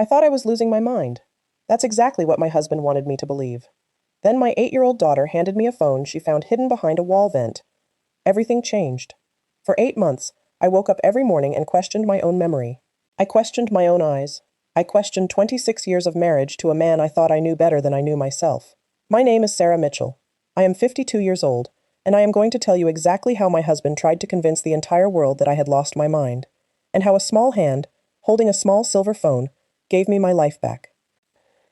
I thought I was losing my mind. That's exactly what my husband wanted me to believe. Then my 8-year-old daughter handed me a phone she found hidden behind a wall vent. Everything changed. For 8 months, I woke up every morning and questioned my own memory. I questioned my own eyes. I questioned 26 years of marriage to a man I thought I knew better than I knew myself. My name is Sarah Mitchell. I am 52 years old, and I am going to tell you exactly how my husband tried to convince the entire world that I had lost my mind, and how a small hand, holding a small silver phone, gave me my life back.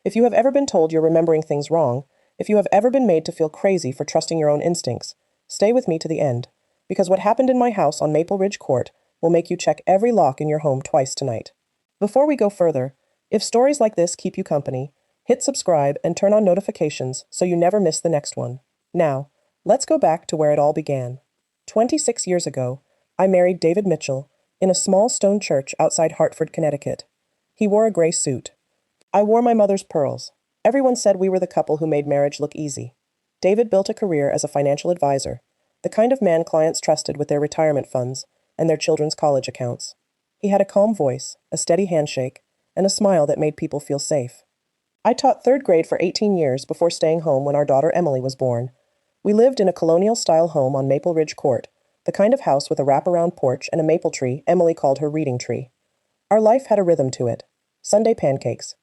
If you have ever been told you're remembering things wrong, if you have ever been made to feel crazy for trusting your own instincts, stay with me to the end, because what happened in my house on Maple Ridge Court will make you check every lock in your home twice tonight. Before we go further, if stories like this keep you company, hit subscribe and turn on notifications so you never miss the next one. Now, let's go back to where it all began. 26 years ago, I married David Mitchell in a small stone church outside Hartford, Connecticut. He wore a gray suit. I wore my mother's pearls. Everyone said we were the couple who made marriage look easy. David built a career as a financial advisor, the kind of man clients trusted with their retirement funds and their children's college accounts. He had a calm voice, a steady handshake, and a smile that made people feel safe. I taught third grade for 18 years before staying home when our daughter Emily was born. We lived in a colonial-style home on Maple Ridge Court, the kind of house with a wraparound porch and a maple tree Emily called her reading tree. Our life had a rhythm to it. Sunday pancakes,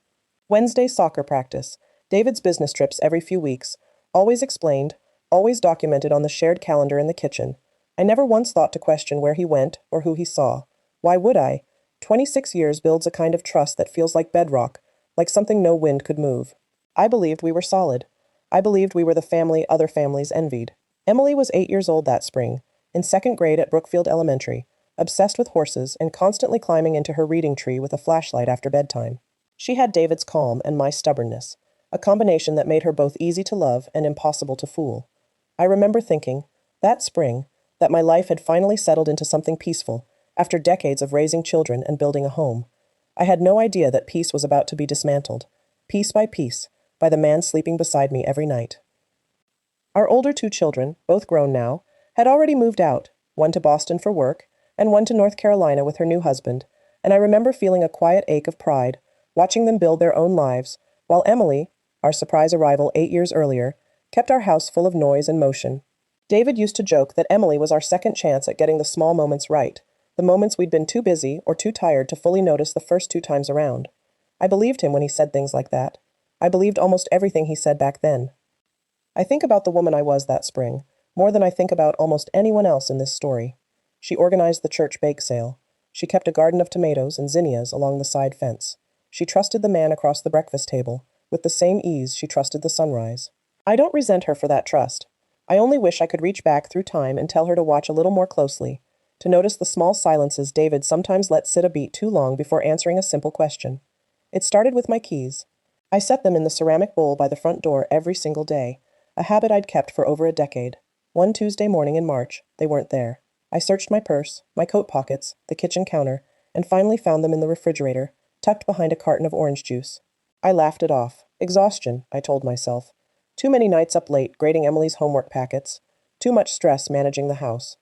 Wednesday soccer practice, David's business trips every few weeks, always explained, always documented on the shared calendar in the kitchen. I never once thought to question where he went or who he saw. Why would I? 26 years builds a kind of trust that feels like bedrock, like something no wind could move. I believed we were solid. I believed we were the family other families envied. Emily was 8 years old that spring, in second grade at Brookfield Elementary, obsessed with horses and constantly climbing into her reading tree with a flashlight after bedtime. She had David's calm and my stubbornness, a combination that made her both easy to love and impossible to fool. I remember thinking, that spring, that my life had finally settled into something peaceful, after decades of raising children and building a home. I had no idea that peace was about to be dismantled, piece by the man sleeping beside me every night. Our older 2 children, both grown now, had already moved out, one to Boston for work, and one to North Carolina with her new husband, and I remember feeling a quiet ache of pride, watching them build their own lives, while Emily, our surprise arrival 8 years earlier, kept our house full of noise and motion. David used to joke that Emily was our second chance at getting the small moments right, the moments we'd been too busy or too tired to fully notice the first 2 times around. I believed him when he said things like that. I believed almost everything he said back then. I think about the woman I was that spring, more than I think about almost anyone else in this story. She organized the church bake sale. She kept a garden of tomatoes and zinnias along the side fence. She trusted the man across the breakfast table, with the same ease she trusted the sunrise. I don't resent her for that trust. I only wish I could reach back through time and tell her to watch a little more closely, to notice the small silences David sometimes let sit a beat too long before answering a simple question. It started with my keys. I set them in the ceramic bowl by the front door every single day, a habit I'd kept for over a decade. One Tuesday morning in March, they weren't there. I searched my purse, my coat pockets, the kitchen counter, and finally found them in the refrigerator, tucked behind a carton of orange juice. I laughed it off. Exhaustion, I told myself. Too many nights up late grading Emily's homework packets. Too much stress managing the house.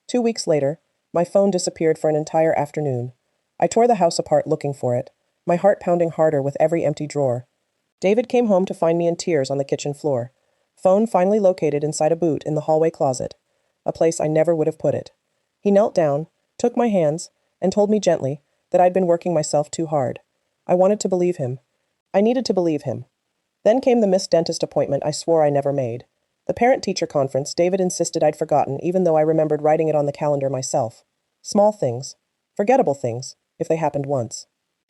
2 weeks later, my phone disappeared for an entire afternoon. I tore the house apart looking for it, my heart pounding harder with every empty drawer. David came home to find me in tears on the kitchen floor. Phone finally located inside a boot in the hallway closet, a place I never would have put it. He knelt down, took my hands, and told me gently that I'd been working myself too hard. I wanted to believe him. I needed to believe him. Then came the missed dentist appointment I swore I never made. The parent-teacher conference David insisted I'd forgotten, even though I remembered writing it on the calendar myself. Small things. Forgettable things, if they happened once.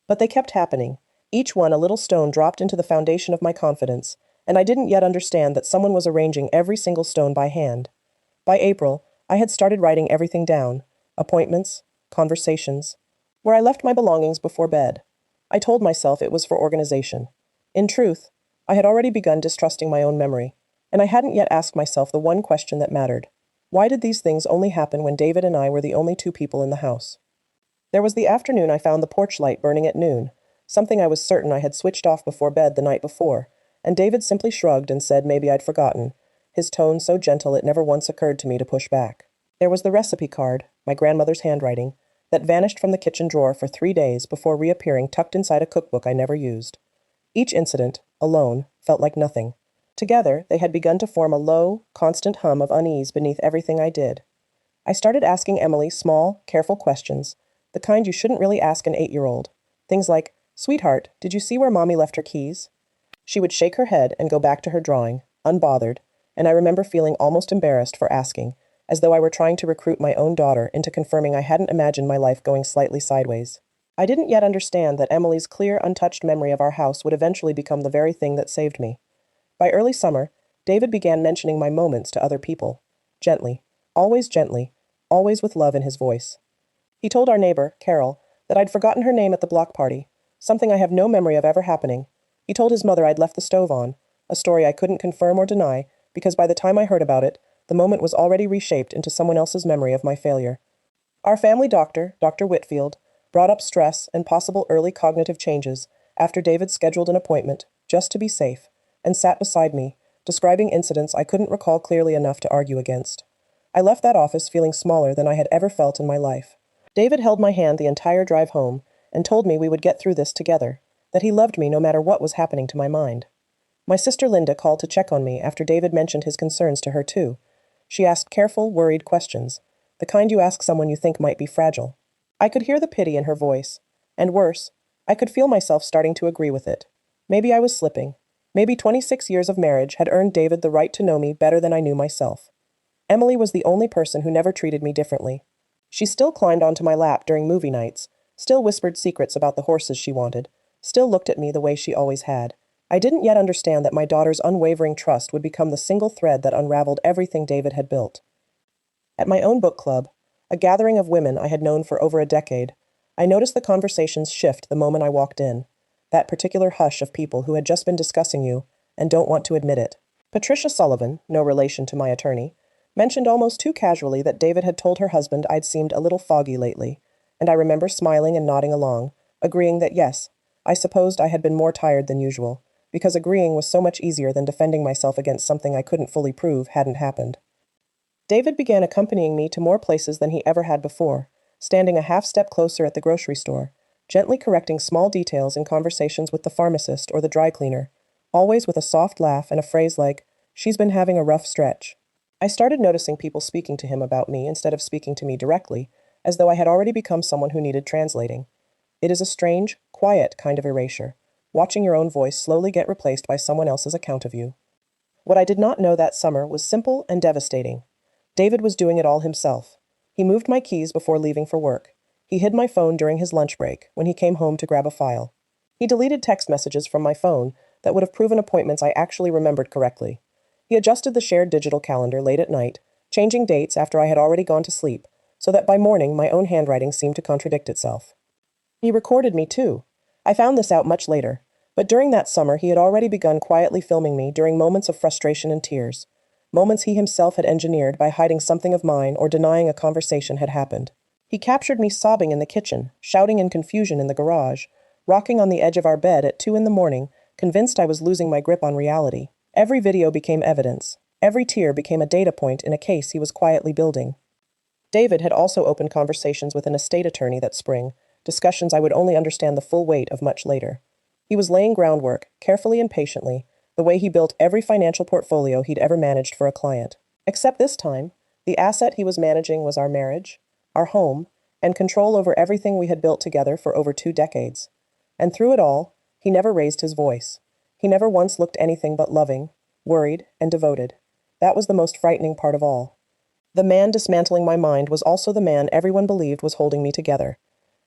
But they kept happening. Each one a little stone dropped into the foundation of my confidence, and I didn't yet understand that someone was arranging every single stone by hand. By April, I had started writing everything down. Appointments, conversations, where I left my belongings before bed. I told myself it was for organization. In truth, I had already begun distrusting my own memory, and I hadn't yet asked myself the one question that mattered. Why did these things only happen when David and I were the only 2 people in the house? There was the afternoon I found the porch light burning at noon, something I was certain I had switched off before bed the night before, and David simply shrugged and said maybe I'd forgotten, his tone so gentle it never once occurred to me to push back. There was the recipe card, my grandmother's handwriting, that vanished from the kitchen drawer for 3 days before reappearing tucked inside a cookbook I never used. Each incident, alone, felt like nothing. Together, they had begun to form a low, constant hum of unease beneath everything I did. I started asking Emily small, careful questions, the kind you shouldn't really ask an 8-year-old. Things like, "Sweetheart, did you see where Mommy left her keys?" She would shake her head and go back to her drawing, unbothered, and I remember feeling almost embarrassed for asking, as though I were trying to recruit my own daughter into confirming I hadn't imagined my life going slightly sideways. I didn't yet understand that Emily's clear, untouched memory of our house would eventually become the very thing that saved me. By early summer, David began mentioning my moments to other people. Gently, always with love in his voice. He told our neighbor, Carol, that I'd forgotten her name at the block party, something I have no memory of ever happening. He told his mother I'd left the stove on, a story I couldn't confirm or deny, because by the time I heard about it, the moment was already reshaped into someone else's memory of my failure. Our family doctor, Dr. Whitfield, brought up stress and possible early cognitive changes after David scheduled an appointment, just to be safe, and sat beside me, describing incidents I couldn't recall clearly enough to argue against. I left that office feeling smaller than I had ever felt in my life. David held my hand the entire drive home and told me we would get through this together, that he loved me no matter what was happening to my mind. My sister Linda called to check on me after David mentioned his concerns to her too. She asked careful, worried questions, the kind you ask someone you think might be fragile. I could hear the pity in her voice, and worse, I could feel myself starting to agree with it. Maybe I was slipping. Maybe 26 years of marriage had earned David the right to know me better than I knew myself. Emily was the only person who never treated me differently. She still climbed onto my lap during movie nights, still whispered secrets about the horses she wanted, still looked at me the way she always had. I didn't yet understand that my daughter's unwavering trust would become the single thread that unraveled everything David had built. At my own book club, a gathering of women I had known for over a decade, I noticed the conversations shift the moment I walked in. That particular hush of people who had just been discussing you and don't want to admit it. Patricia Sullivan, no relation to my attorney, mentioned almost too casually that David had told her husband I'd seemed a little foggy lately, and I remember smiling and nodding along, agreeing that yes, I supposed I had been more tired than usual, because agreeing was so much easier than defending myself against something I couldn't fully prove hadn't happened. David began accompanying me to more places than he ever had before, standing a half step closer at the grocery store, gently correcting small details in conversations with the pharmacist or the dry cleaner, always with a soft laugh and a phrase like, "She's been having a rough stretch." I started noticing people speaking to him about me instead of speaking to me directly, as though I had already become someone who needed translating. It is a strange, quiet kind of erasure, watching your own voice slowly get replaced by someone else's account of you. What I did not know that summer was simple and devastating. David was doing it all himself. He moved my keys before leaving for work. He hid my phone during his lunch break when he came home to grab a file. He deleted text messages from my phone that would have proven appointments I actually remembered correctly. He adjusted the shared digital calendar late at night, changing dates after I had already gone to sleep, so that by morning my own handwriting seemed to contradict itself. He recorded me too. I found this out much later, but during that summer he had already begun quietly filming me during moments of frustration and tears, moments he himself had engineered by hiding something of mine or denying a conversation had happened. He captured me sobbing in the kitchen, shouting in confusion in the garage, rocking on the edge of our bed at 2 a.m, convinced I was losing my grip on reality. Every video became evidence. Every tear became a data point in a case he was quietly building. David had also opened conversations with an estate attorney that spring, discussions I would only understand the full weight of much later. He was laying groundwork, carefully and patiently, the way he built every financial portfolio he'd ever managed for a client. Except this time, the asset he was managing was our marriage, our home, and control over everything we had built together for over 2 decades. And through it all, he never raised his voice. He never once looked anything but loving, worried, and devoted. That was the most frightening part of all. The man dismantling my mind was also the man everyone believed was holding me together.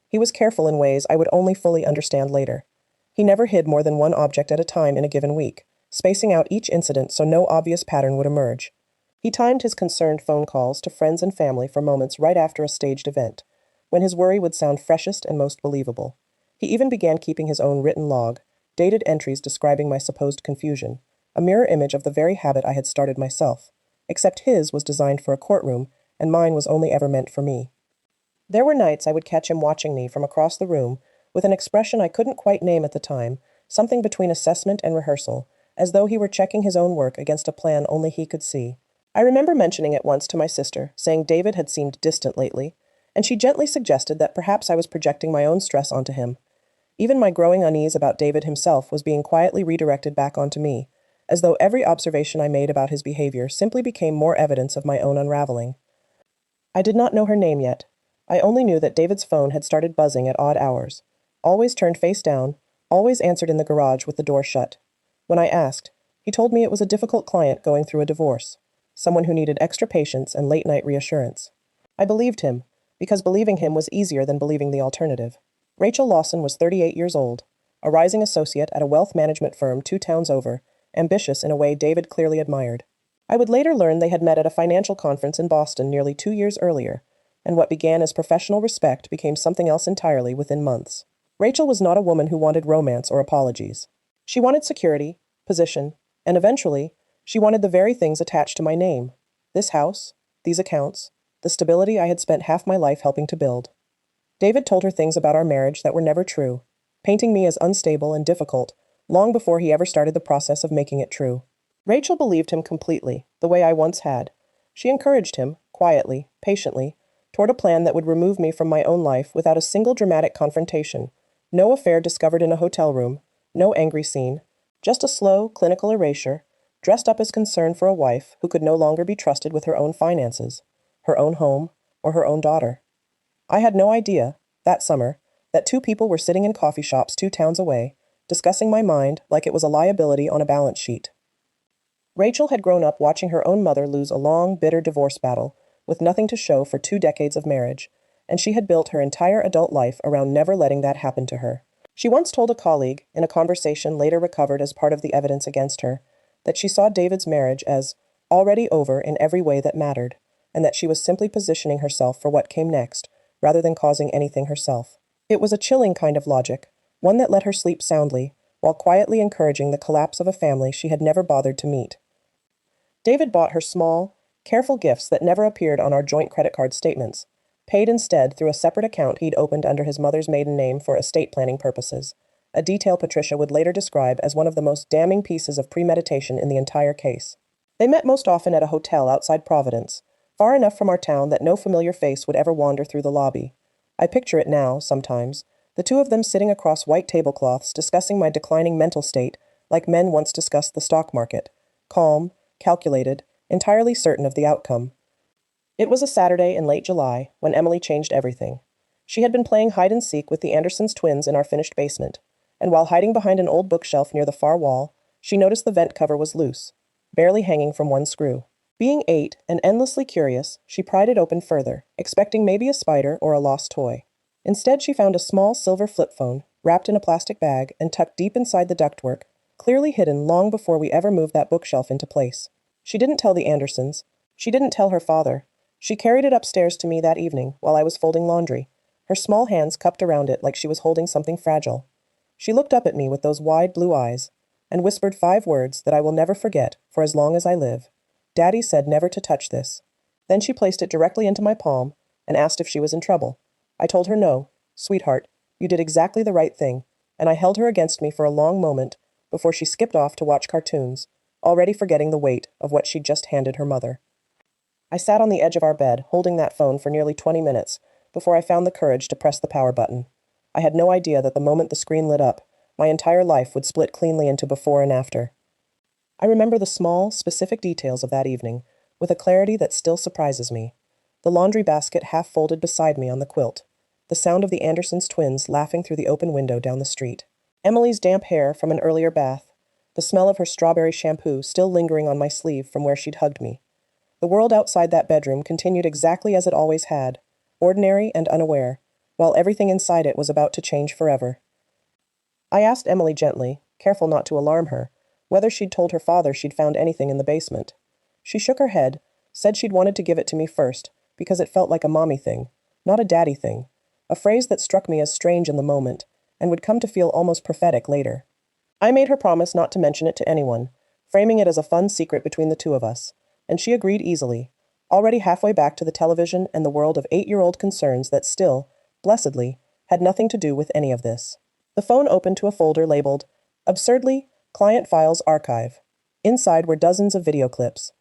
He was careful in ways I would only fully understand later. He never hid more than one object at a time in a given week, spacing out each incident so no obvious pattern would emerge. He timed his concerned phone calls to friends and family for moments right after a staged event, when his worry would sound freshest and most believable. He even began keeping his own written log, dated entries describing my supposed confusion, a mirror image of the very habit I had started myself, except his was designed for a courtroom and mine was only ever meant for me. There were nights I would catch him watching me from across the room with an expression I couldn't quite name at the time, something between assessment and rehearsal, as though he were checking his own work against a plan only he could see. I remember mentioning it once to my sister, saying David had seemed distant lately, and she gently suggested that perhaps I was projecting my own stress onto him. Even my growing unease about David himself was being quietly redirected back onto me, as though every observation I made about his behavior simply became more evidence of my own unraveling. I did not know her name yet. I only knew that David's phone had started buzzing at odd hours, always turned face down, always answered in the garage with the door shut. When I asked, he told me it was a difficult client going through a divorce, someone who needed extra patience and late-night reassurance. I believed him, because believing him was easier than believing the alternative. Rachel Lawson was 38 years old, a rising associate at a wealth management firm 2 towns over, ambitious in a way David clearly admired. I would later learn they had met at a financial conference in Boston nearly 2 years earlier, and what began as professional respect became something else entirely within months. Rachel was not a woman who wanted romance or apologies. She wanted security, position, and eventually, she wanted the very things attached to my name: this house, these accounts, the stability I had spent half my life helping to build. David told her things about our marriage that were never true, painting me as unstable and difficult long before he ever started the process of making it true. Rachel believed him completely, the way I once had. She encouraged him, quietly, patiently, toward a plan that would remove me from my own life without a single dramatic confrontation. No affair discovered in a hotel room, no angry scene, just a slow, clinical erasure, dressed up as concern for a wife who could no longer be trusted with her own finances, her own home, or her own daughter. I had no idea, that summer, that 2 people were sitting in coffee shops 2 towns away, discussing my mind like it was a liability on a balance sheet. Rachel had grown up watching her own mother lose a long, bitter divorce battle with nothing to show for 2 decades of marriage, and she had built her entire adult life around never letting that happen to her. She once told a colleague, in a conversation later recovered as part of the evidence against her, that she saw David's marriage as already over in every way that mattered, and that she was simply positioning herself for what came next, rather than causing anything herself. It was a chilling kind of logic, one that let her sleep soundly, while quietly encouraging the collapse of a family she had never bothered to meet. David bought her small, careful gifts that never appeared on our joint credit card statements, paid instead through a separate account he'd opened under his mother's maiden name for estate planning purposes, a detail Patricia would later describe as one of the most damning pieces of premeditation in the entire case. They met most often at a hotel outside Providence, far enough from our town that no familiar face would ever wander through the lobby. I picture it now, sometimes, the 2 of them sitting across white tablecloths discussing my declining mental state like men once discussed the stock market, calm, calculated, entirely certain of the outcome. It was a Saturday in late July when Emily changed everything. She had been playing hide-and-seek with the Andersons twins in our finished basement, and while hiding behind an old bookshelf near the far wall, she noticed the vent cover was loose, barely hanging from one screw. Being 8 and endlessly curious, she pried it open further, expecting maybe a spider or a lost toy. Instead, she found a small silver flip phone, wrapped in a plastic bag and tucked deep inside the ductwork, clearly hidden long before we ever moved that bookshelf into place. She didn't tell the Andersons. She didn't tell her father. She carried it upstairs to me that evening while I was folding laundry, her small hands cupped around it like she was holding something fragile. She looked up at me with those wide blue eyes and whispered 5 words that I will never forget for as long as I live. Daddy said never to touch this. Then she placed it directly into my palm and asked if she was in trouble. I told her no. Sweetheart, you did exactly the right thing, and I held her against me for a long moment before she skipped off to watch cartoons, already forgetting the weight of what she'd just handed her mother. I sat on the edge of our bed, holding that phone for nearly 20 minutes, before I found the courage to press the power button. I had no idea that the moment the screen lit up, my entire life would split cleanly into before and after. I remember the small, specific details of that evening, with a clarity that still surprises me. The laundry basket half folded beside me on the quilt, the sound of the Andersons twins laughing through the open window down the street, Emily's damp hair from an earlier bath, the smell of her strawberry shampoo still lingering on my sleeve from where she'd hugged me. The world outside that bedroom continued exactly as it always had, ordinary and unaware, while everything inside it was about to change forever. I asked Emily gently, careful not to alarm her, whether she'd told her father she'd found anything in the basement. She shook her head, said she'd wanted to give it to me first, because it felt like a mommy thing, not a daddy thing, a phrase that struck me as strange in the moment, and would come to feel almost prophetic later. I made her promise not to mention it to anyone, framing it as a fun secret between the 2 of us, and she agreed easily, already halfway back to the television and the world of 8-year-old concerns that still, blessedly, had nothing to do with any of this. The phone opened to a folder labeled, absurdly, Client Files Archive. Inside were dozens of video clips.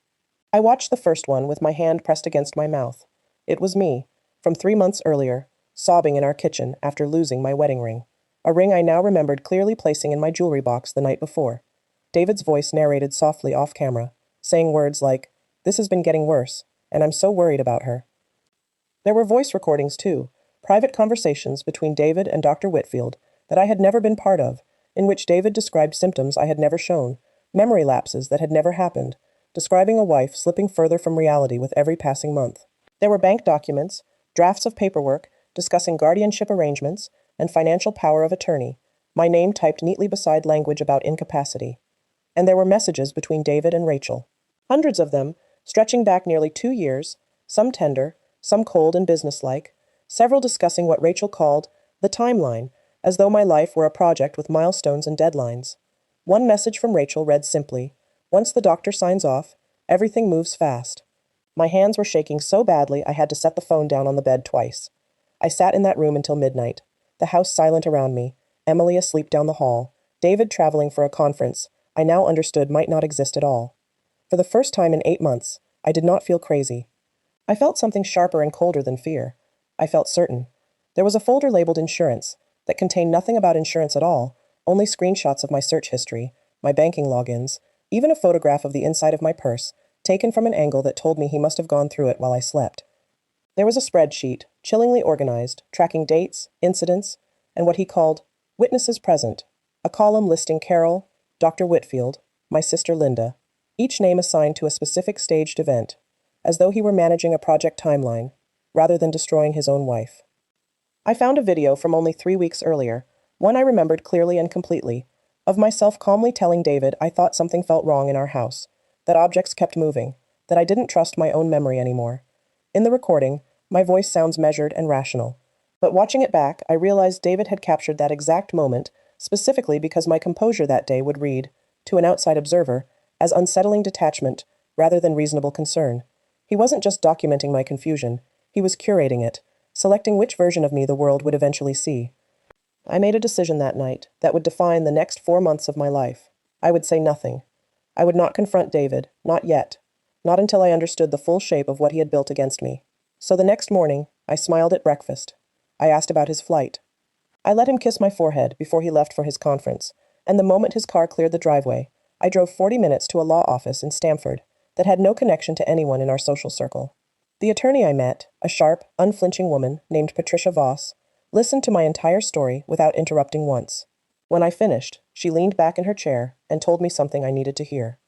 I watched the first one with my hand pressed against my mouth. It was me, from 3 months earlier, sobbing in our kitchen after losing my wedding ring. A ring I now remembered clearly placing in my jewelry box the night before. David's voice narrated softly off camera, saying words like, "This has been getting worse, and I'm so worried about her." There were voice recordings too, private conversations between David and Dr. Whitfield that I had never been part of, in which David described symptoms I had never shown, memory lapses that had never happened, describing a wife slipping further from reality with every passing month. There were bank documents, drafts of paperwork discussing guardianship arrangements and financial power of attorney, my name typed neatly beside language about incapacity. And there were messages between David and Rachel. Hundreds of them, stretching back nearly 2 years, some tender, some cold and businesslike, several discussing what Rachel called the timeline, as though my life were a project with milestones and deadlines. One message from Rachel read simply, "Once the doctor signs off, everything moves fast." My hands were shaking so badly I had to set the phone down on the bed twice. I sat in that room until midnight, the house silent around me, Emily asleep down the hall, David traveling for a conference I now understood might not exist at all. For the first time in 8 months, I did not feel crazy. I felt something sharper and colder than fear. I felt certain. There was a folder labeled insurance that contained nothing about insurance at all, only screenshots of my search history, my banking logins, even a photograph of the inside of my purse, taken from an angle that told me he must have gone through it while I slept. There was a spreadsheet, chillingly organized, tracking dates, incidents, and what he called witnesses present, a column listing Carol, Dr. Whitfield, my sister Linda, each name assigned to a specific staged event, as though he were managing a project timeline, rather than destroying his own wife. I found a video from only 3 weeks earlier, one I remembered clearly and completely, of myself calmly telling David I thought something felt wrong in our house, that objects kept moving, that I didn't trust my own memory anymore. In the recording, my voice sounds measured and rational, but watching it back, I realized David had captured that exact moment specifically because my composure that day would read, to an outside observer, as unsettling detachment rather than reasonable concern. He wasn't just documenting my confusion, he was curating it, selecting which version of me the world would eventually see. I made a decision that night that would define the next 4 months of my life. I would say nothing. I would not confront David, not yet, not until I understood the full shape of what he had built against me. So the next morning, I smiled at breakfast. I asked about his flight. I let him kiss my forehead before he left for his conference, and the moment his car cleared the driveway, I drove 40 minutes to a law office in Stamford that had no connection to anyone in our social circle. The attorney I met, a sharp, unflinching woman named Patricia Voss, listened to my entire story without interrupting once. When I finished, she leaned back in her chair and told me something I needed to hear.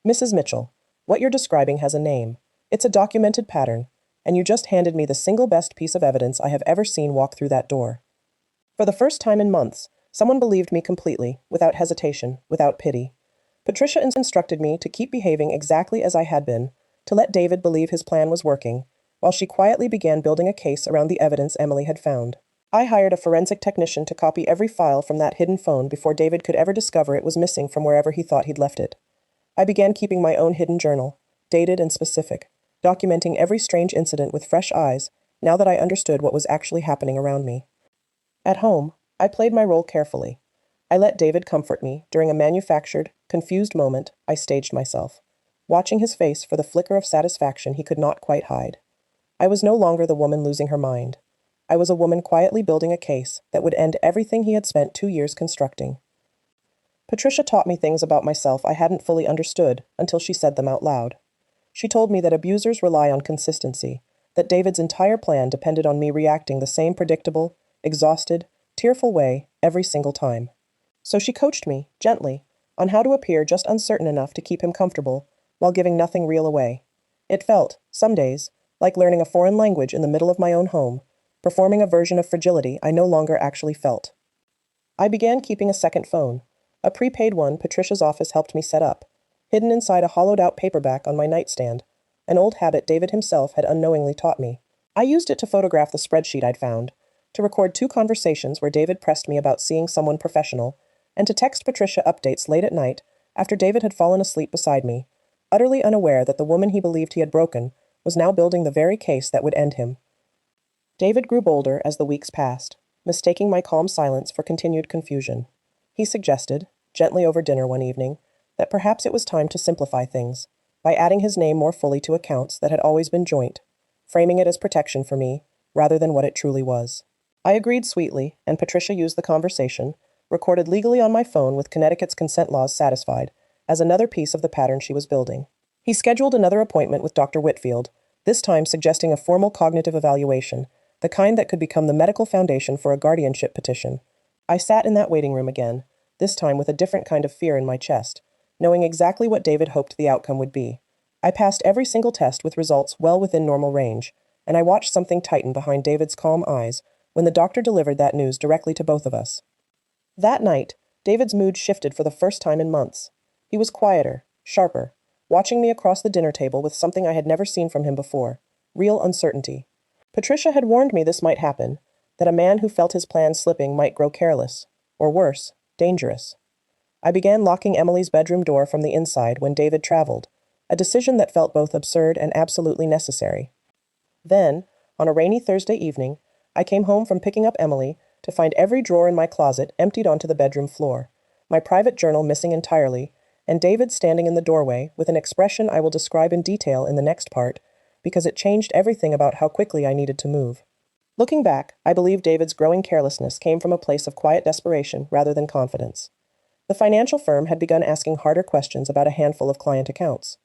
"Mrs. Mitchell, what you're describing has a name. It's a documented pattern, and you just handed me the single best piece of evidence I have ever seen walk through that door." For the first time in months, someone believed me completely, without hesitation, without pity. Patricia instructed me to keep behaving exactly as I had been, to let David believe his plan was working, while she quietly began building a case around the evidence Emily had found. I hired a forensic technician to copy every file from that hidden phone before David could ever discover it was missing from wherever he thought he'd left it. I began keeping my own hidden journal, dated and specific, documenting every strange incident with fresh eyes, now that I understood what was actually happening around me. At home, I played my role carefully. I let David comfort me. During a manufactured, confused moment, I staged myself, watching his face for the flicker of satisfaction he could not quite hide. I was no longer the woman losing her mind. I was a woman quietly building a case that would end everything he had spent 2 years constructing. Patricia taught me things about myself I hadn't fully understood until she said them out loud. She told me that abusers rely on consistency, that David's entire plan depended on me reacting the same predictable, exhausted, tearful way every single time. So she coached me, gently, on how to appear just uncertain enough to keep him comfortable, while giving nothing real away. It felt, some days, like learning a foreign language in the middle of my own home, performing a version of fragility I no longer actually felt. I began keeping a second phone, a prepaid one Patricia's office helped me set up, hidden inside a hollowed-out paperback on my nightstand, an old habit David himself had unknowingly taught me. I used it to photograph the spreadsheet I'd found, to record 2 conversations where David pressed me about seeing someone professional, and to text Patricia updates late at night after David had fallen asleep beside me, utterly unaware that the woman he believed he had broken was now building the very case that would end him. David grew bolder as the weeks passed, mistaking my calm silence for continued confusion. He suggested, gently over dinner one evening, that perhaps it was time to simplify things, by adding his name more fully to accounts that had always been joint, framing it as protection for me, rather than what it truly was. I agreed sweetly, and Patricia used the conversation, recorded legally on my phone with Connecticut's consent laws satisfied, as another piece of the pattern she was building. He scheduled another appointment with Dr. Whitfield, this time suggesting a formal cognitive evaluation, the kind that could become the medical foundation for a guardianship petition. I sat in that waiting room again, this time with a different kind of fear in my chest, knowing exactly what David hoped the outcome would be. I passed every single test with results well within normal range, and I watched something tighten behind David's calm eyes when the doctor delivered that news directly to both of us. That night, David's mood shifted for the first time in months. He was quieter, sharper, watching me across the dinner table with something I had never seen from him before, real uncertainty. Patricia had warned me this might happen, that a man who felt his plan slipping might grow careless, or worse, dangerous. I began locking Emily's bedroom door from the inside when David traveled, a decision that felt both absurd and absolutely necessary. Then, on a rainy Thursday evening, I came home from picking up Emily to find every drawer in my closet emptied onto the bedroom floor, my private journal missing entirely, and David standing in the doorway with an expression I will describe in detail in the next part, because it changed everything about how quickly I needed to move. Looking back, I believe David's growing carelessness came from a place of quiet desperation rather than confidence. The financial firm had begun asking harder questions about a handful of client accounts.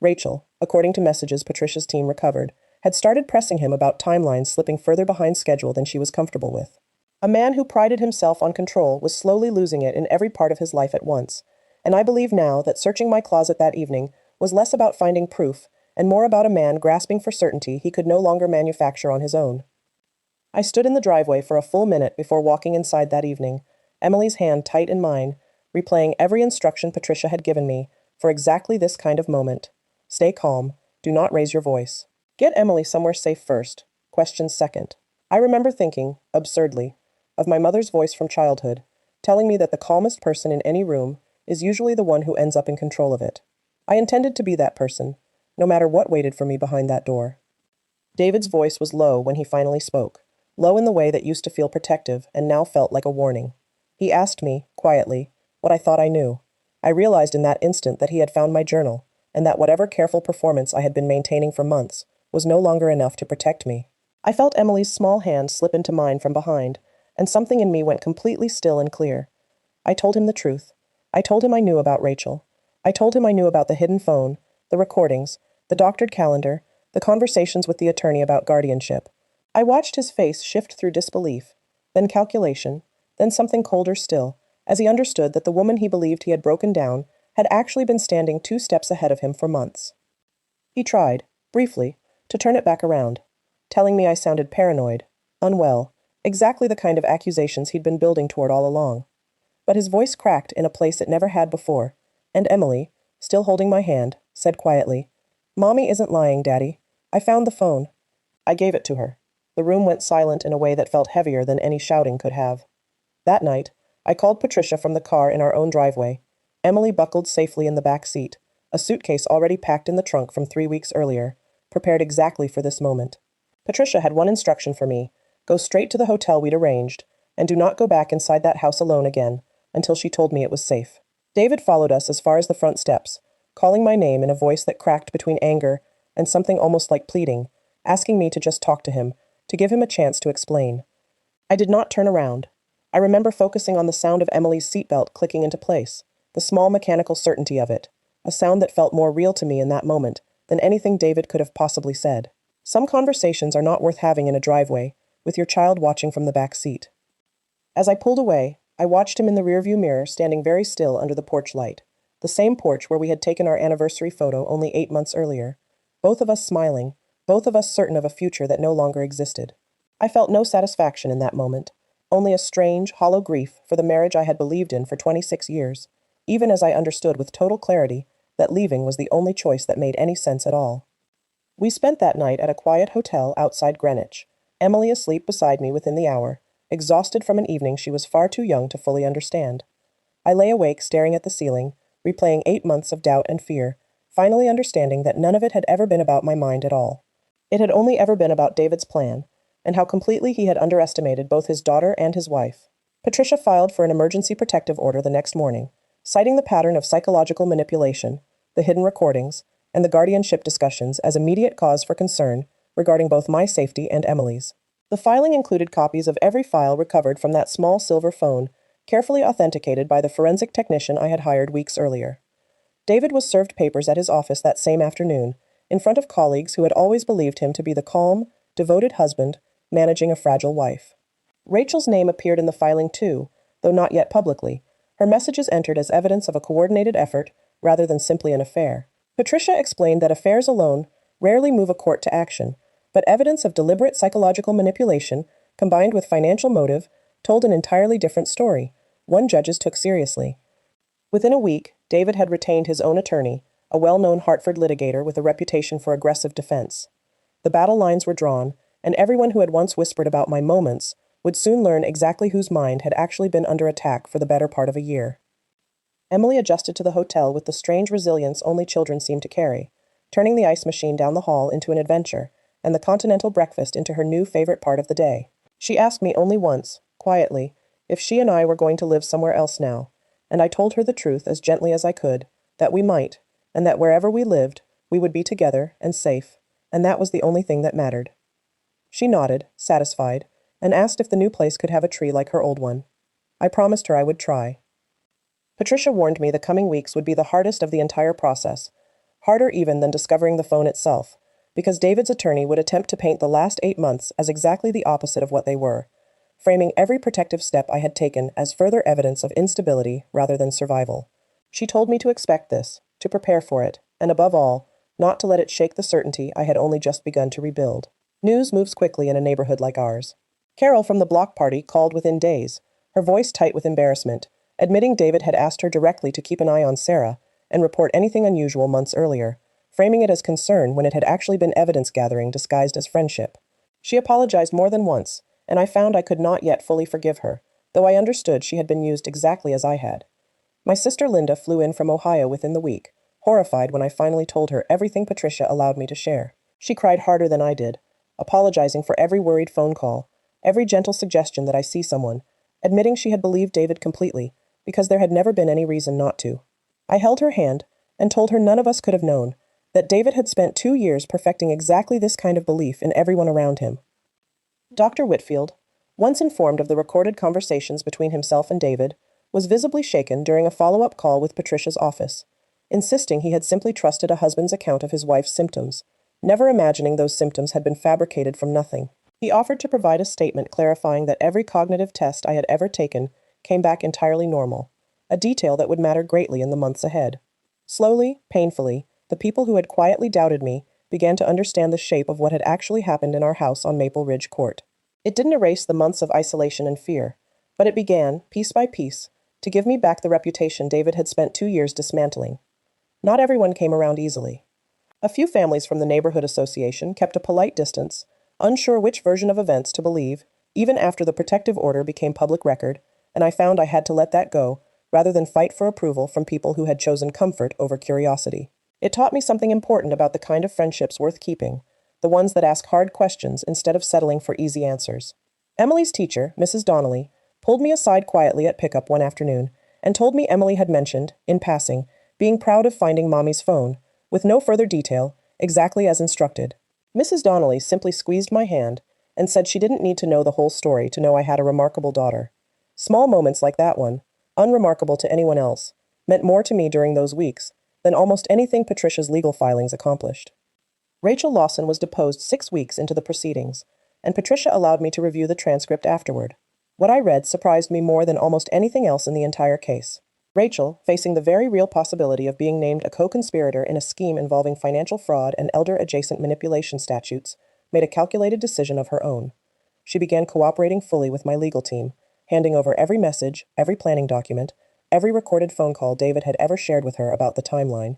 Rachel, according to messages Patricia's team recovered, had started pressing him about timelines slipping further behind schedule than she was comfortable with. A man who prided himself on control was slowly losing it in every part of his life at once, and I believe now that searching my closet that evening was less about finding proof and more about a man grasping for certainty he could no longer manufacture on his own. I stood in the driveway for a full minute before walking inside that evening, Emily's hand tight in mine, replaying every instruction Patricia had given me for exactly this kind of moment. Stay calm. Do not raise your voice. Get Emily somewhere safe first. Questions second. I remember thinking, absurdly, of my mother's voice from childhood, telling me that the calmest person in any room is usually the one who ends up in control of it. I intended to be that person, no matter what waited for me behind that door. David's voice was low when he finally spoke, low in the way that used to feel protective and now felt like a warning. He asked me, quietly, what I thought I knew. I realized in that instant that he had found my journal, and that whatever careful performance I had been maintaining for months was no longer enough to protect me. I felt Emily's small hand slip into mine from behind, and something in me went completely still and clear. I told him the truth. I told him I knew about Rachel. I told him I knew about the hidden phone, the recordings, the doctored calendar, the conversations with the attorney about guardianship. I watched his face shift through disbelief, then calculation, then something colder still, as he understood that the woman he believed he had broken down had actually been standing 2 steps ahead of him for months. He tried, briefly, to turn it back around, telling me I sounded paranoid, unwell, exactly the kind of accusations he'd been building toward all along. But his voice cracked in a place it never had before, and Emily, still holding my hand, said quietly, "Mommy isn't lying, Daddy. I found the phone." I gave it to her. The room went silent in a way that felt heavier than any shouting could have. That night, I called Patricia from the car in our own driveway, Emily buckled safely in the back seat, a suitcase already packed in the trunk from 3 weeks earlier, prepared exactly for this moment. Patricia had one instruction for me: go straight to the hotel we'd arranged, and do not go back inside that house alone again until she told me it was safe. David followed us as far as the front steps, calling my name in a voice that cracked between anger and something almost like pleading, asking me to just talk to him, to give him a chance to explain. I did not turn around. I remember focusing on the sound of Emily's seatbelt clicking into place, the small mechanical certainty of it, a sound that felt more real to me in that moment than anything David could have possibly said. Some conversations are not worth having in a driveway, with your child watching from the back seat. As I pulled away, I watched him in the rearview mirror standing very still under the porch light, the same porch where we had taken our anniversary photo only 8 months earlier, both of us smiling, both of us certain of a future that no longer existed. I felt no satisfaction in that moment, only a strange, hollow grief for the marriage I had believed in for 26 years, even as I understood with total clarity that leaving was the only choice that made any sense at all. We spent that night at a quiet hotel outside Greenwich, Emily asleep beside me within the hour, exhausted from an evening she was far too young to fully understand. I lay awake staring at the ceiling, replaying 8 months of doubt and fear, finally understanding that none of it had ever been about my mind at all. It had only ever been about David's plan, and how completely he had underestimated both his daughter and his wife. Patricia filed for an emergency protective order the next morning, citing the pattern of psychological manipulation, the hidden recordings, and the guardianship discussions as immediate cause for concern regarding both my safety and Emily's. The filing included copies of every file recovered from that small silver phone, carefully authenticated by the forensic technician I had hired weeks earlier. David was served papers at his office that same afternoon, in front of colleagues who had always believed him to be the calm, devoted husband managing a fragile wife. Rachel's name appeared in the filing too, though not yet publicly. Her messages entered as evidence of a coordinated effort rather than simply an affair. Patricia explained that affairs alone rarely move a court to action, but evidence of deliberate psychological manipulation, combined with financial motive, told an entirely different story, one judges took seriously. Within a week, David had retained his own attorney, a well-known Hartford litigator with a reputation for aggressive defense. The battle lines were drawn, and everyone who had once whispered about my moments would soon learn exactly whose mind had actually been under attack for the better part of a year. Emily adjusted to the hotel with the strange resilience only children seem to carry, turning the ice machine down the hall into an adventure, and the continental breakfast into her new favorite part of the day. She asked me only once, quietly, if she and I were going to live somewhere else now, and I told her the truth as gently as I could, that we might, and that wherever we lived, we would be together and safe, and that was the only thing that mattered. She nodded, satisfied, and asked if the new place could have a tree like her old one. I promised her I would try. Patricia warned me the coming weeks would be the hardest of the entire process, harder even than discovering the phone itself, because David's attorney would attempt to paint the last 8 months as exactly the opposite of what they were, framing every protective step I had taken as further evidence of instability rather than survival. She told me to expect this, to prepare for it, and above all, not to let it shake the certainty I had only just begun to rebuild. News moves quickly in a neighborhood like ours. Carol from the block party called within days, her voice tight with embarrassment, admitting David had asked her directly to keep an eye on Sarah and report anything unusual months earlier, framing it as concern when it had actually been evidence gathering disguised as friendship. She apologized more than once, and I found I could not yet fully forgive her, though I understood she had been used exactly as I had. My sister Linda flew in from Ohio within the week, horrified when I finally told her everything Patricia allowed me to share. She cried harder than I did, apologizing for every worried phone call, every gentle suggestion that I see someone, admitting she had believed David completely, because there had never been any reason not to. I held her hand and told her none of us could have known that David had spent 2 years perfecting exactly this kind of belief in everyone around him. Dr. Whitfield, once informed of the recorded conversations between himself and David, was visibly shaken during a follow-up call with Patricia's office, insisting he had simply trusted a husband's account of his wife's symptoms, never imagining those symptoms had been fabricated from nothing. He offered to provide a statement clarifying that every cognitive test I had ever taken came back entirely normal, a detail that would matter greatly in the months ahead. Slowly, painfully, the people who had quietly doubted me began to understand the shape of what had actually happened in our house on Maple Ridge Court. It didn't erase the months of isolation and fear, but it began, piece by piece, to give me back the reputation David had spent 2 years dismantling. Not everyone came around easily. A few families from the neighborhood association kept a polite distance, unsure which version of events to believe, even after the protective order became public record, and I found I had to let that go, rather than fight for approval from people who had chosen comfort over curiosity. It taught me something important about the kind of friendships worth keeping, the ones that ask hard questions instead of settling for easy answers. Emily's teacher, Mrs. Donnelly, pulled me aside quietly at pickup one afternoon and told me Emily had mentioned, in passing, being proud of finding Mommy's phone, with no further detail, exactly as instructed. Mrs. Donnelly simply squeezed my hand and said she didn't need to know the whole story to know I had a remarkable daughter. Small moments like that one, unremarkable to anyone else, meant more to me during those weeks than almost anything Patricia's legal filings accomplished. Rachel Lawson was deposed 6 weeks into the proceedings, and Patricia allowed me to review the transcript afterward. What I read surprised me more than almost anything else in the entire case. Rachel, facing the very real possibility of being named a co-conspirator in a scheme involving financial fraud and elder-adjacent manipulation statutes, made a calculated decision of her own. She began cooperating fully with my legal team, handing over every message, every planning document, every recorded phone call David had ever shared with her about the timeline.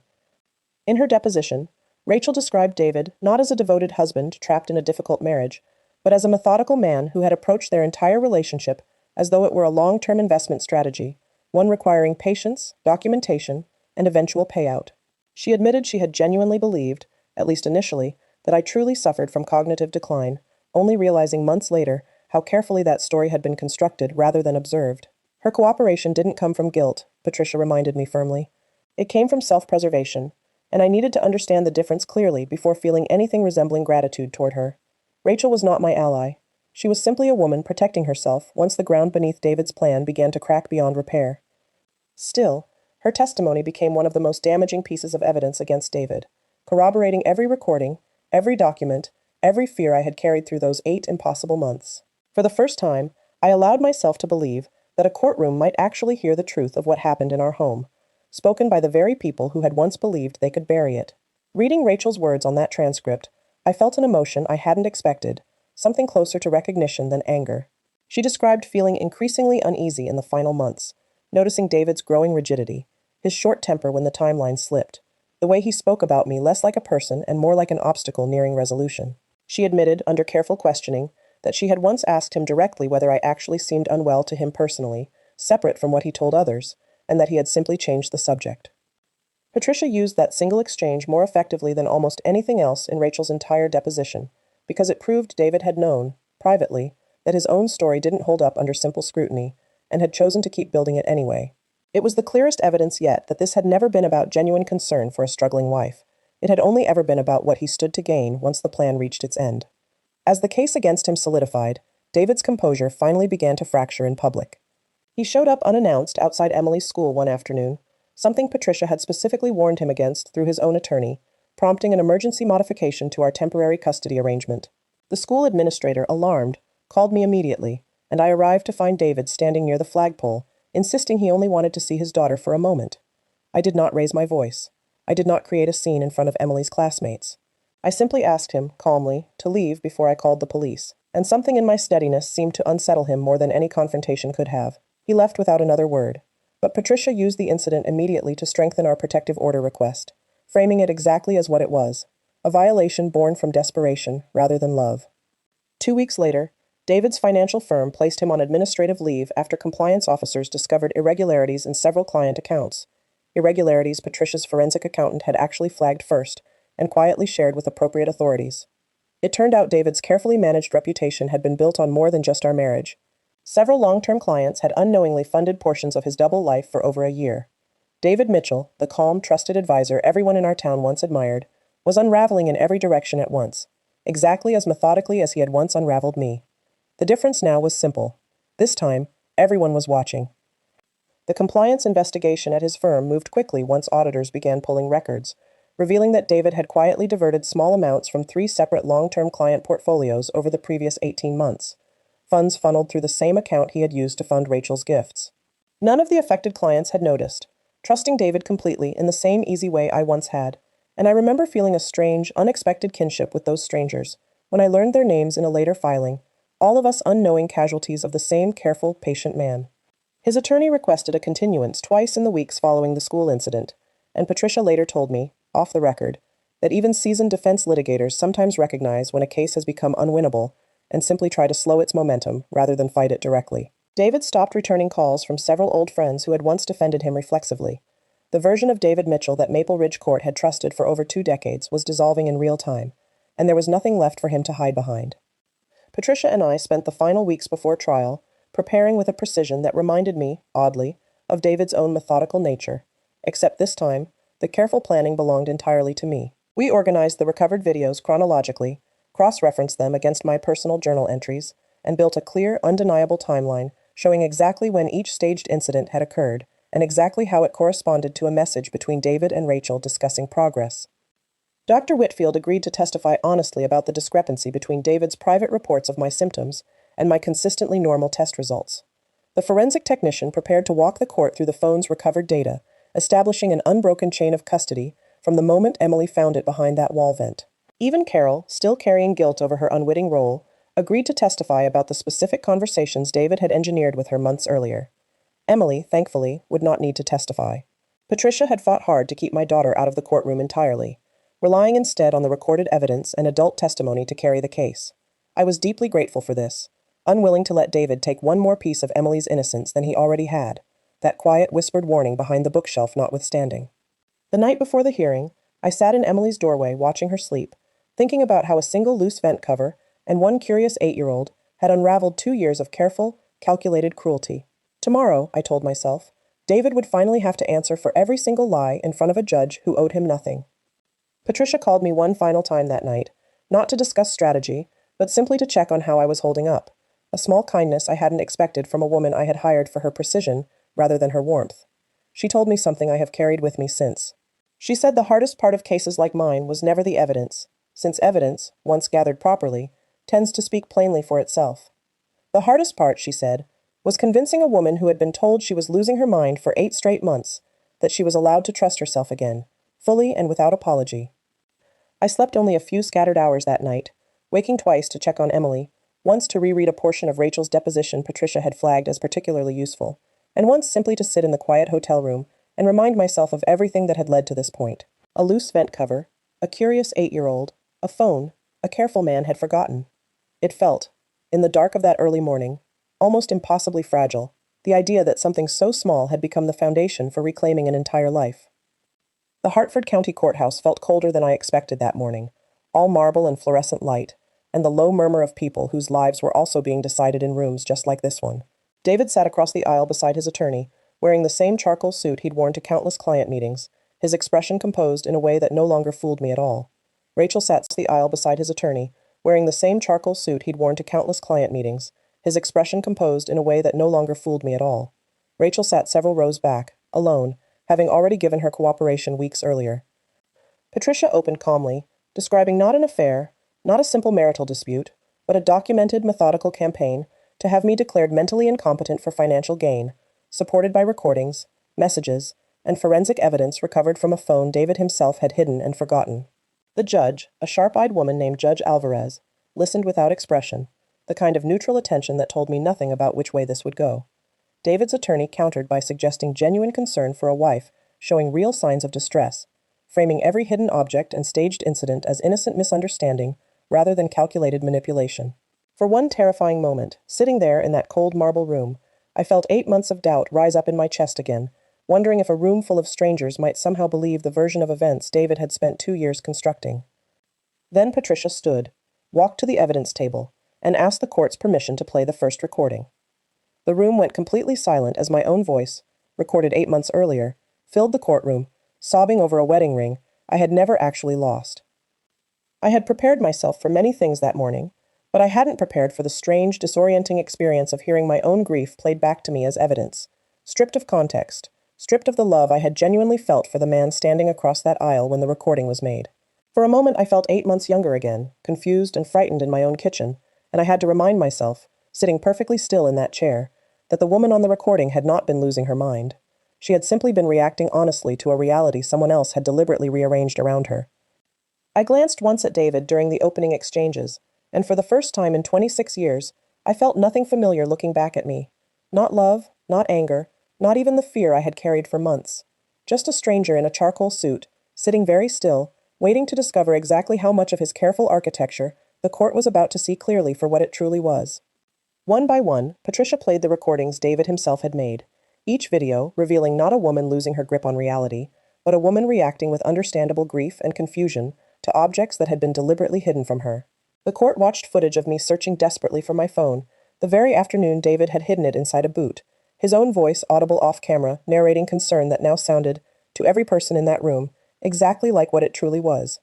In her deposition, Rachel described David not as a devoted husband trapped in a difficult marriage, but as a methodical man who had approached their entire relationship as though it were a long-term investment strategy, one requiring patience, documentation, and eventual payout. She admitted she had genuinely believed, at least initially, that I truly suffered from cognitive decline, only realizing months later how carefully that story had been constructed rather than observed. Her cooperation didn't come from guilt, Patricia reminded me firmly. It came from self-preservation, and I needed to understand the difference clearly before feeling anything resembling gratitude toward her. Rachel was not my ally. She was simply a woman protecting herself once the ground beneath David's plan began to crack beyond repair. Still, her testimony became one of the most damaging pieces of evidence against David, corroborating every recording, every document, every fear I had carried through those 8 impossible months. For the first time, I allowed myself to believe that a courtroom might actually hear the truth of what happened in our home, spoken by the very people who had once believed they could bury it. Reading Rachel's words on that transcript, I felt an emotion I hadn't expected, something closer to recognition than anger. She described feeling increasingly uneasy in the final months, noticing David's growing rigidity, his short temper when the timeline slipped, the way he spoke about me less like a person and more like an obstacle nearing resolution. She admitted, under careful questioning, that she had once asked him directly whether I actually seemed unwell to him personally, separate from what he told others, and that he had simply changed the subject. Patricia used that single exchange more effectively than almost anything else in Rachel's entire deposition, because it proved David had known, privately, that his own story didn't hold up under simple scrutiny, and had chosen to keep building it anyway. It was the clearest evidence yet that this had never been about genuine concern for a struggling wife. It had only ever been about what he stood to gain once the plan reached its end. As the case against him solidified, David's composure finally began to fracture in public. He showed up unannounced outside Emily's school one afternoon, something Patricia had specifically warned him against through his own attorney, prompting an emergency modification to our temporary custody arrangement. The school administrator, alarmed, called me immediately, and I arrived to find David standing near the flagpole, insisting he only wanted to see his daughter for a moment. I did not raise my voice. I did not create a scene in front of Emily's classmates. I simply asked him, calmly, to leave before I called the police, and something in my steadiness seemed to unsettle him more than any confrontation could have. He left without another word, but Patricia used the incident immediately to strengthen our protective order request, framing it exactly as what it was, a violation born from desperation rather than love. 2 weeks later, David's financial firm placed him on administrative leave after compliance officers discovered irregularities in several client accounts, irregularities Patricia's forensic accountant had actually flagged first and quietly shared with appropriate authorities. It turned out David's carefully managed reputation had been built on more than just our marriage. Several long-term clients had unknowingly funded portions of his double life for over a year. David Mitchell, the calm, trusted advisor everyone in our town once admired, was unraveling in every direction at once, exactly as methodically as he had once unraveled me. The difference now was simple. This time, everyone was watching. The compliance investigation at his firm moved quickly once auditors began pulling records, revealing that David had quietly diverted small amounts from 3 separate long-term client portfolios over the previous 18 months. Funds funneled through the same account he had used to fund Rachel's gifts. None of the affected clients had noticed, trusting David completely in the same easy way I once had, and I remember feeling a strange, unexpected kinship with those strangers when I learned their names in a later filing, all of us unknowing casualties of the same careful, patient man. His attorney requested a continuance twice in the weeks following the school incident, and Patricia later told me, off the record, that even seasoned defense litigators sometimes recognize when a case has become unwinnable and simply try to slow its momentum rather than fight it directly. David stopped returning calls from several old friends who had once defended him reflexively. The version of David Mitchell that Maple Ridge Court had trusted for over 2 decades was dissolving in real time, and there was nothing left for him to hide behind. Patricia and I spent the final weeks before trial preparing with a precision that reminded me, oddly, of David's own methodical nature, except this time, the careful planning belonged entirely to me. We organized the recovered videos chronologically, cross-referenced them against my personal journal entries, and built a clear, undeniable timeline showing exactly when each staged incident had occurred and exactly how it corresponded to a message between David and Rachel discussing progress. Dr. Whitfield agreed to testify honestly about the discrepancy between David's private reports of my symptoms and my consistently normal test results. The forensic technician prepared to walk the court through the phone's recovered data, establishing an unbroken chain of custody from the moment Emily found it behind that wall vent. Even Carol, still carrying guilt over her unwitting role, agreed to testify about the specific conversations David had engineered with her months earlier. Emily, thankfully, would not need to testify. Patricia had fought hard to keep my daughter out of the courtroom entirely, relying instead on the recorded evidence and adult testimony to carry the case. I was deeply grateful for this, unwilling to let David take one more piece of Emily's innocence than he already had, that quiet, whispered warning behind the bookshelf notwithstanding. The night before the hearing, I sat in Emily's doorway watching her sleep, thinking about how a single loose vent cover and one curious 8-year-old had unraveled 2 years of careful, calculated cruelty. Tomorrow, I told myself, David would finally have to answer for every single lie in front of a judge who owed him nothing. Patricia called me one final time that night, not to discuss strategy, but simply to check on how I was holding up, a small kindness I hadn't expected from a woman I had hired for her precision rather than her warmth. She told me something I have carried with me since. She said the hardest part of cases like mine was never the evidence, since evidence, once gathered properly, tends to speak plainly for itself. The hardest part, she said, was convincing a woman who had been told she was losing her mind for 8 straight months that she was allowed to trust herself again, fully and without apology. I slept only a few scattered hours that night, waking twice to check on Emily, once to reread a portion of Rachel's deposition Patricia had flagged as particularly useful, and once simply to sit in the quiet hotel room and remind myself of everything that had led to this point. A loose vent cover, a curious 8-year-old, a phone, a careful man had forgotten. It felt, in the dark of that early morning, almost impossibly fragile, the idea that something so small had become the foundation for reclaiming an entire life. The Hartford County Courthouse felt colder than I expected that morning, all marble and fluorescent light, and the low murmur of people whose lives were also being decided in rooms just like this one. David sat across the aisle beside his attorney, wearing the same charcoal suit he'd worn to countless client meetings, his expression composed in a way that no longer fooled me at all. Rachel sat the aisle beside his attorney, wearing the same charcoal suit he'd worn to countless client meetings, his expression composed in a way that no longer fooled me at all. Rachel sat several rows back, alone, having already given her cooperation weeks earlier. Patricia opened calmly, describing not an affair, not a simple marital dispute, but a documented, methodical campaign to have me declared mentally incompetent for financial gain, supported by recordings, messages, and forensic evidence recovered from a phone David himself had hidden and forgotten. The judge, a sharp-eyed woman named Judge Alvarez, listened without expression, the kind of neutral attention that told me nothing about which way this would go. David's attorney countered by suggesting genuine concern for a wife showing real signs of distress, framing every hidden object and staged incident as innocent misunderstanding rather than calculated manipulation. For one terrifying moment, sitting there in that cold marble room, I felt 8 months of doubt rise up in my chest again, wondering if a room full of strangers might somehow believe the version of events David had spent 2 years constructing. Then Patricia stood, walked to the evidence table, and asked the court's permission to play the first recording. The room went completely silent as my own voice, recorded 8 months earlier, filled the courtroom, sobbing over a wedding ring I had never actually lost. I had prepared myself for many things that morning, but I hadn't prepared for the strange, disorienting experience of hearing my own grief played back to me as evidence, stripped of context, stripped of the love I had genuinely felt for the man standing across that aisle when the recording was made. For a moment I felt 8 months younger again, confused and frightened in my own kitchen, and I had to remind myself, sitting perfectly still in that chair, that the woman on the recording had not been losing her mind. She had simply been reacting honestly to a reality someone else had deliberately rearranged around her. I glanced once at David during the opening exchanges, and for the first time in 26 years, I felt nothing familiar looking back at me. Not love, not anger, not even the fear I had carried for months. Just a stranger in a charcoal suit, sitting very still, waiting to discover exactly how much of his careful architecture the court was about to see clearly for what it truly was. One by one, Patricia played the recordings David himself had made, each video revealing not a woman losing her grip on reality, but a woman reacting with understandable grief and confusion to objects that had been deliberately hidden from her. The court watched footage of me searching desperately for my phone, the very afternoon David had hidden it inside a boot, his own voice audible off-camera, narrating concern that now sounded, to every person in that room, exactly like what it truly was.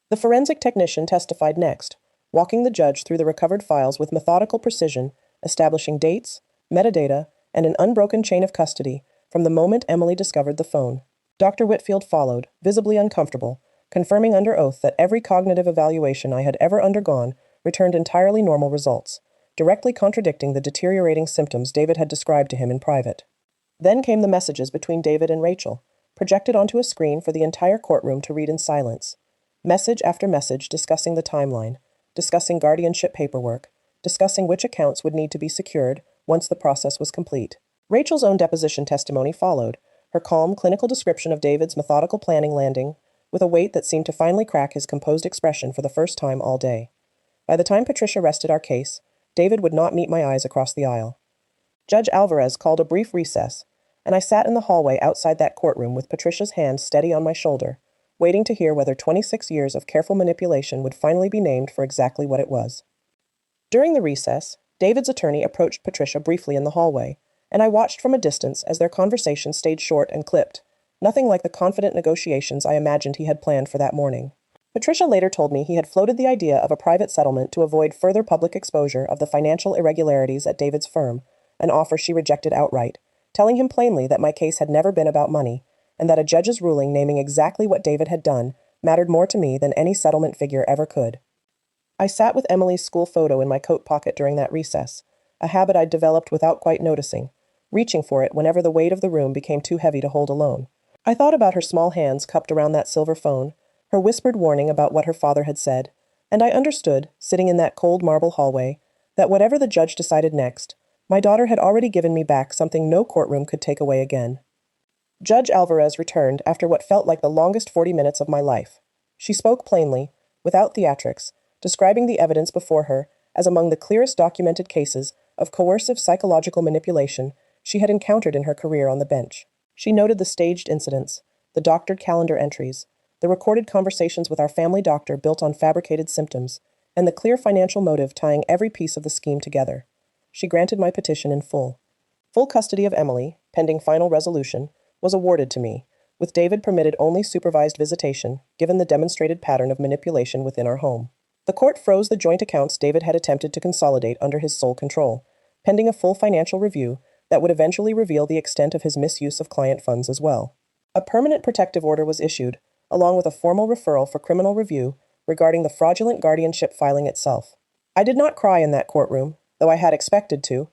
The forensic technician testified next, walking the judge through the recovered files with methodical precision, establishing dates, metadata, and an unbroken chain of custody from the moment Emily discovered the phone. Dr. Whitfield followed, visibly uncomfortable, confirming under oath that every cognitive evaluation I had ever undergone returned entirely normal results, directly contradicting the deteriorating symptoms David had described to him in private. Then came the messages between David and Rachel, projected onto a screen for the entire courtroom to read in silence. Message after message discussing the timeline, discussing guardianship paperwork, discussing which accounts would need to be secured once the process was complete. Rachel's own deposition testimony followed, her calm, clinical description of David's methodical planning landing with a weight that seemed to finally crack his composed expression for the first time all day. By the time Patricia rested our case, David would not meet my eyes across the aisle. Judge Alvarez called a brief recess, and I sat in the hallway outside that courtroom with Patricia's hand steady on my shoulder, waiting to hear whether 26 years of careful manipulation would finally be named for exactly what it was. During the recess, David's attorney approached Patricia briefly in the hallway, and I watched from a distance as their conversation stayed short and clipped, nothing like the confident negotiations I imagined he had planned for that morning. Patricia later told me he had floated the idea of a private settlement to avoid further public exposure of the financial irregularities at David's firm, an offer she rejected outright, telling him plainly that my case had never been about money, and that a judge's ruling naming exactly what David had done mattered more to me than any settlement figure ever could. I sat with Emily's school photo in my coat pocket during that recess, a habit I'd developed without quite noticing, reaching for it whenever the weight of the room became too heavy to hold alone. I thought about her small hands cupped around that silver phone, her whispered warning about what her father had said, and I understood, sitting in that cold marble hallway, that whatever the judge decided next, my daughter had already given me back something no courtroom could take away again. Judge Alvarez returned after what felt like the longest 40 minutes of my life. She spoke plainly, without theatrics, describing the evidence before her as among the clearest documented cases of coercive psychological manipulation she had encountered in her career on the bench. She noted the staged incidents, the doctored calendar entries, the recorded conversations with our family doctor built on fabricated symptoms, and the clear financial motive tying every piece of the scheme together. She granted my petition in full. Full custody of Emily, pending final resolution, was awarded to me, with David permitted only supervised visitation, given the demonstrated pattern of manipulation within our home. The court froze the joint accounts David had attempted to consolidate under his sole control, pending a full financial review that would eventually reveal the extent of his misuse of client funds as well. A permanent protective order was issued, along with a formal referral for criminal review regarding the fraudulent guardianship filing itself. I did not cry in that courtroom, though I had expected to.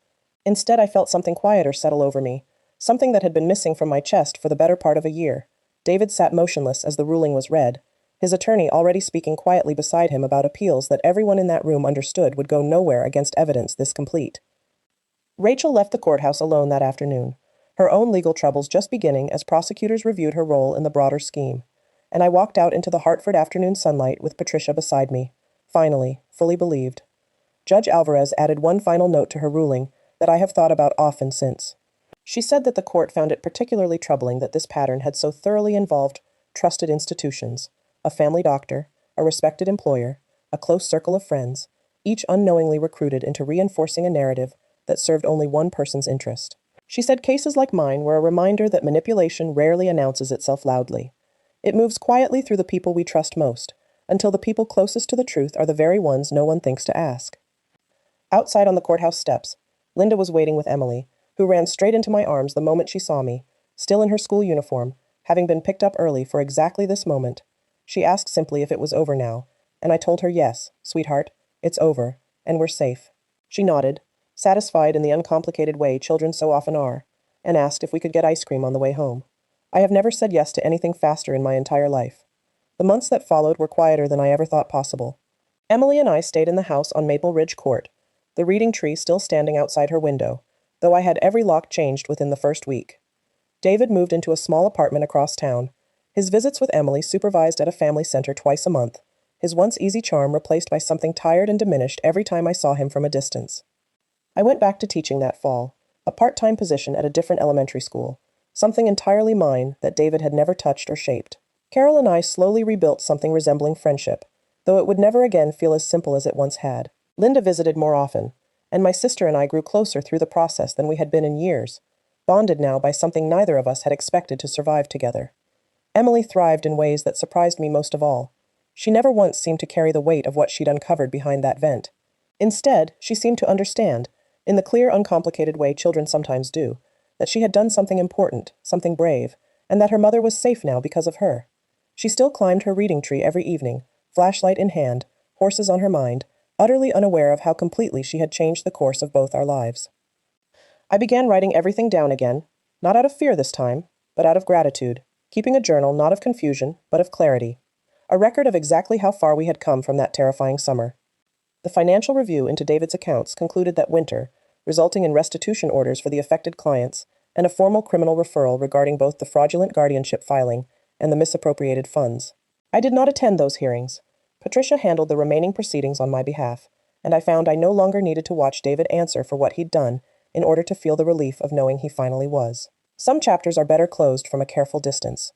Instead, I felt something quieter settle over me, something that had been missing from my chest for the better part of a year. David sat motionless as the ruling was read, his attorney already speaking quietly beside him about appeals that everyone in that room understood would go nowhere against evidence this complete. Rachel left the courthouse alone that afternoon, her own legal troubles just beginning as prosecutors reviewed her role in the broader scheme, and I walked out into the Hartford afternoon sunlight with Patricia beside me, finally, fully believed. Judge Alvarez added one final note to her ruling that I have thought about often since. She said that the court found it particularly troubling that this pattern had so thoroughly involved trusted institutions, a family doctor, a respected employer, a close circle of friends, each unknowingly recruited into reinforcing a narrative that served only one person's interest. She said cases like mine were a reminder that manipulation rarely announces itself loudly. It moves quietly through the people we trust most, until the people closest to the truth are the very ones no one thinks to ask. Outside on the courthouse steps, Linda was waiting with Emily, who ran straight into my arms the moment she saw me, still in her school uniform, having been picked up early for exactly this moment. She asked simply if it was over now, and I told her yes, sweetheart, it's over, and we're safe. She nodded, satisfied in the uncomplicated way children so often are, and asked if we could get ice cream on the way home. I have never said yes to anything faster in my entire life. The months that followed were quieter than I ever thought possible. Emily and I stayed in the house on Maple Ridge Court, the reading tree still standing outside her window, though I had every lock changed within the first week. David moved into a small apartment across town, his visits with Emily supervised at a family center twice a month, his once easy charm replaced by something tired and diminished every time I saw him from a distance. I went back to teaching that fall, a part-time position at a different elementary school, something entirely mine that David had never touched or shaped. Carol and I slowly rebuilt something resembling friendship, though it would never again feel as simple as it once had. Linda visited more often, and my sister and I grew closer through the process than we had been in years, bonded now by something neither of us had expected to survive together. Emily thrived in ways that surprised me most of all. She never once seemed to carry the weight of what she'd uncovered behind that vent. Instead, she seemed to understand, in the clear, uncomplicated way children sometimes do, that she had done something important, something brave, and that her mother was safe now because of her. She still climbed her reading tree every evening, flashlight in hand, horses on her mind, utterly unaware of how completely she had changed the course of both our lives. I began writing everything down again, not out of fear this time, but out of gratitude, keeping a journal not of confusion, but of clarity, a record of exactly how far we had come from that terrifying summer. The financial review into David's accounts concluded that winter, resulting in restitution orders for the affected clients, and a formal criminal referral regarding both the fraudulent guardianship filing and the misappropriated funds. I did not attend those hearings. Patricia handled the remaining proceedings on my behalf, and I found I no longer needed to watch David answer for what he'd done in order to feel the relief of knowing he finally was. Some chapters are better closed from a careful distance.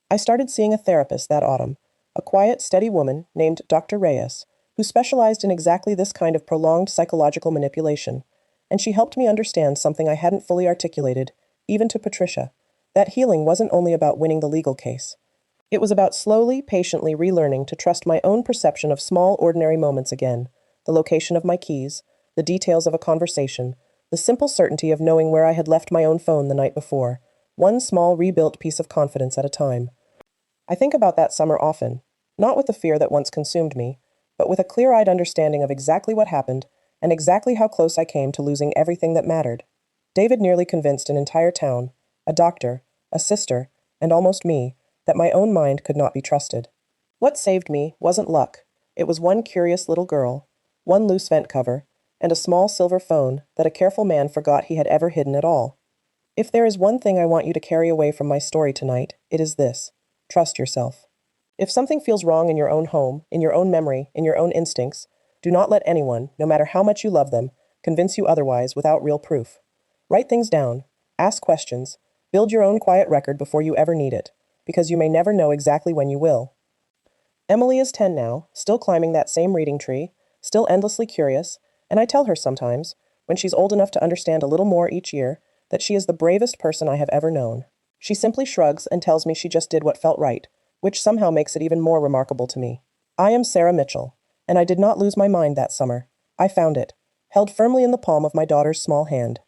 I started seeing a therapist that autumn, a quiet, steady woman named Dr. Reyes, who specialized in exactly this kind of prolonged psychological manipulation, and she helped me understand something I hadn't fully articulated, even to Patricia, that healing wasn't only about winning the legal case. It was about slowly, patiently relearning to trust my own perception of small, ordinary moments again, the location of my keys, the details of a conversation, the simple certainty of knowing where I had left my own phone the night before, one small rebuilt piece of confidence at a time. I think about that summer often, not with the fear that once consumed me, but with a clear-eyed understanding of exactly what happened and exactly how close I came to losing everything that mattered. David nearly convinced an entire town, a doctor, a sister, and almost me, that my own mind could not be trusted. What saved me wasn't luck. It was one curious little girl, one loose vent cover, and a small silver phone that a careful man forgot he had ever hidden at all. If there is one thing I want you to carry away from my story tonight, it is this: trust yourself. If something feels wrong in your own home, in your own memory, in your own instincts, do not let anyone, no matter how much you love them, convince you otherwise without real proof. Write things down, ask questions, build your own quiet record before you ever need it, because you may never know exactly when you will. Emily is 10 now, still climbing that same reading tree, still endlessly curious, and I tell her sometimes, when she's old enough to understand a little more each year, that she is the bravest person I have ever known. She simply shrugs and tells me she just did what felt right, which somehow makes it even more remarkable to me. I am Sarah Mitchell, and I did not lose my mind that summer. I found it, held firmly in the palm of my daughter's small hand.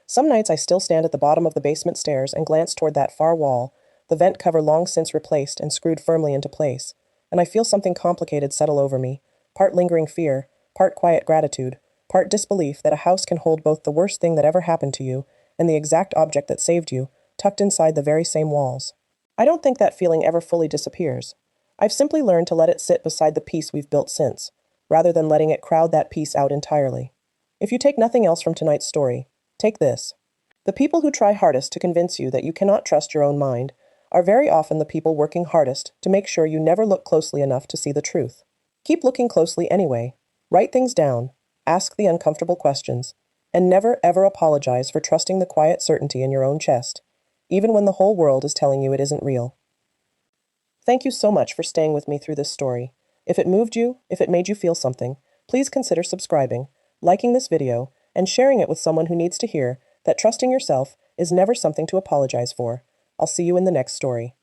Some nights I still stand at the bottom of the basement stairs and glance toward that far wall, the vent cover long since replaced and screwed firmly into place, and I feel something complicated settle over me, part lingering fear, part quiet gratitude, part disbelief that a house can hold both the worst thing that ever happened to you and the exact object that saved you, tucked inside the very same walls. I don't think that feeling ever fully disappears. I've simply learned to let it sit beside the peace we've built since, rather than letting it crowd that peace out entirely. If you take nothing else from tonight's story, take this. The people who try hardest to convince you that you cannot trust your own mind are very often the people working hardest to make sure you never look closely enough to see the truth. Keep looking closely anyway. Write things down, ask the uncomfortable questions, and never ever apologize for trusting the quiet certainty in your own chest, even when the whole world is telling you it isn't real. Thank you so much for staying with me through this story. If it moved you, if it made you feel something, please consider subscribing, liking this video, and sharing it with someone who needs to hear that trusting yourself is never something to apologize for. I'll see you in the next story.